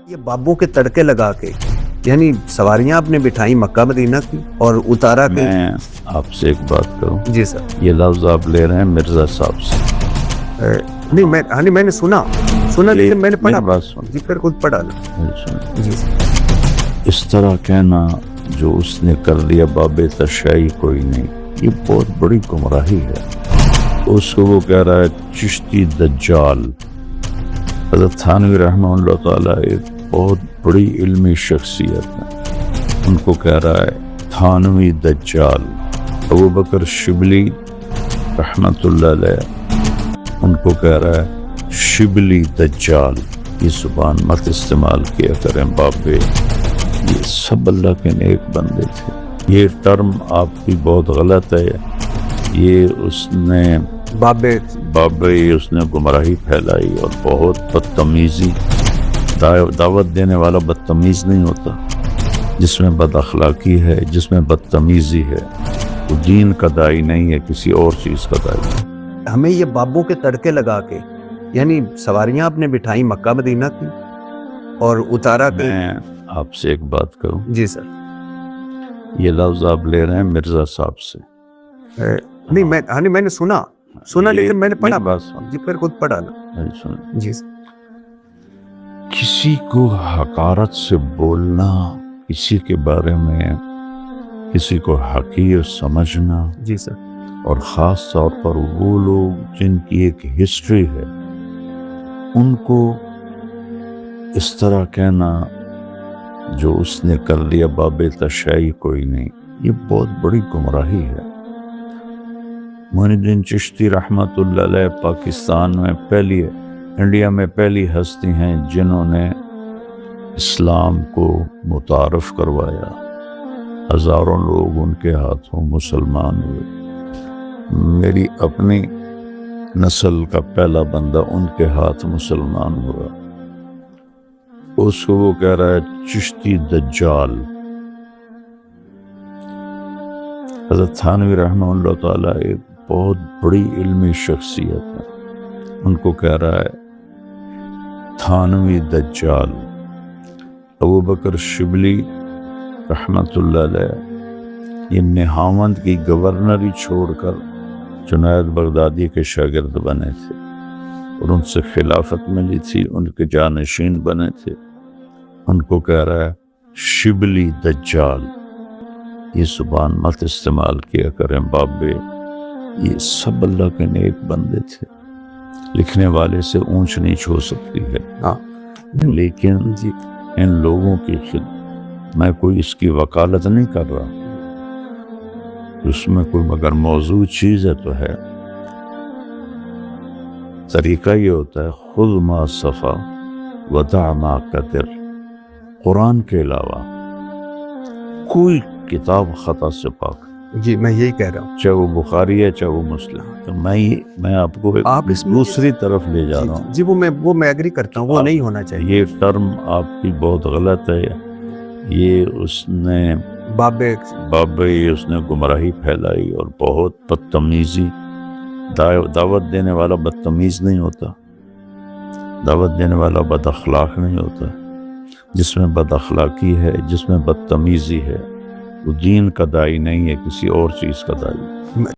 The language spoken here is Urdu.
یہ بابوں کے تڑکے لگا کے یعنی سواریاں آپ نے بٹھائی مکہ مدینہ کی اور اتارا کہ میں آپ سے ایک بات کروں. جی سر. یہ لفظ آپ لے رہے ہیں مرزا صاحب سے. نہیں میں نے سنا لیکن میں نے پڑھا. بات سن. جی پھر خود پڑھا نا. جی سر. اس طرح کہنا جو اس نے کر دیا باب تشیع کوئی نہیں، یہ بہت بڑی گمراہی ہے. اس کو وہ کہہ رہا ہے چشتی دجال. حضرت تھانوی رحمہ اللہ تعالیٰ ایک بہت بڑی علمی شخصیت ہے، ان کو کہہ رہا ہے تھانوی دجال. ابو بکر شبلی رحمۃ اللہ علیہ ان کو کہہ رہا ہے شبلی دجال. یہ زبان مت استعمال کیا کریں بابے، یہ سب اللہ کے نیک بندے تھے. یہ ٹرم آپ کی بہت غلط ہے. یہ اس نے بابے اس نے گمراہی پھیلائی اور بہت بدتمیزی. دعوت دینے والا بدتمیز نہیں ہوتا، جس میں بد اخلاقی ہے، جس میں بدتمیزی ہے، وہ دین کا داعی نہیں ہے، کسی اور چیز کا داعی ہے. ہمیں یہ بابوں کے تڑکے لگا کے یعنی سواریاں آپ نے بٹھائی مکہ مدینہ کی اور اتارا کہ میں آپ سے ایک بات کروں. جی سر. یہ لفظ آپ لے رہے ہیں مرزا صاحب سے. نہیں میں نے سنا لیکن میں نے پڑھا. بات سن. جی پھر خود پڑھا نا. جی سر. کسی کو حقارت سے بولنا، کسی کے بارے میں کسی کو حقیر سمجھنا، جی سر. اور خاص طور پر وہ لوگ جن کی ایک ہسٹری ہے ان کو اس طرح کہنا جو اس نے کر لیا باب تشیع کوئی نہیں، یہ بہت بڑی گمراہی ہے. معین الدین چشتی رحمۃ اللہ علیہ پاکستان میں انڈیا میں پہلی ہستی ہیں جنہوں نے اسلام کو متعارف کروایا. ہزاروں لوگ ان کے ہاتھوں مسلمان ہوئے. میری اپنی نسل کا پہلا بندہ ان کے ہاتھ مسلمان ہوا. اس کو وہ کہہ رہا ہے چشتی دجال. حضرت تھانوی رحمہ اللہ تعالیٰ ایک بہت بڑی علمی شخصیت ہے، ان کو کہہ رہا ہے تھانوی دجال. ابو بکر شبلی رحمۃ اللہ علیہ یہ نہاوند کی گورنری چھوڑ کر جنید بغدادی کے شاگرد بنے تھے اور ان سے خلافت ملی تھی، ان کے جانشین بنے تھے. ان کو کہہ رہا ہے شبلی دجال. یہ زبان مت استعمال کیا کریں بابے، یہ سب اللہ کے نیک بندے تھے. لکھنے والے سے اونچ نیچ ہو سکتی ہے، لیکن ان لوگوں کی میں کوئی اس کی وکالت نہیں کر رہا، اس میں کوئی مگر موضوع چیز ہے تو ہے. طریقہ یہ ہوتا ہے خذ ما صفا ودع ما قدر. قرآن کے علاوہ کوئی کتاب خطا سے پاک. جی میں یہی کہہ رہا ہوں، چاہے وہ بخاری ہے چاہے وہ مسلم. تو میں آپ کو آپ اس دوسری طرف لے جا رہا ہوں. جی وہ میں ایگری کرتا ہوں، وہ نہیں ہونا چاہیے. یہ ٹرم آپ کی بہت غلط ہے. یہ اس نے بابے اس نے گمراہی پھیلائی اور بہت بدتمیزی. دعوت دینے والا بدتمیز نہیں ہوتا، دعوت دینے والا بد اخلاق نہیں ہوتا. جس میں بد اخلاقی ہے، جس میں بدتمیزی ہے، وہ دین کا داعی نہیں ہے، کسی اور چیز کا داعی.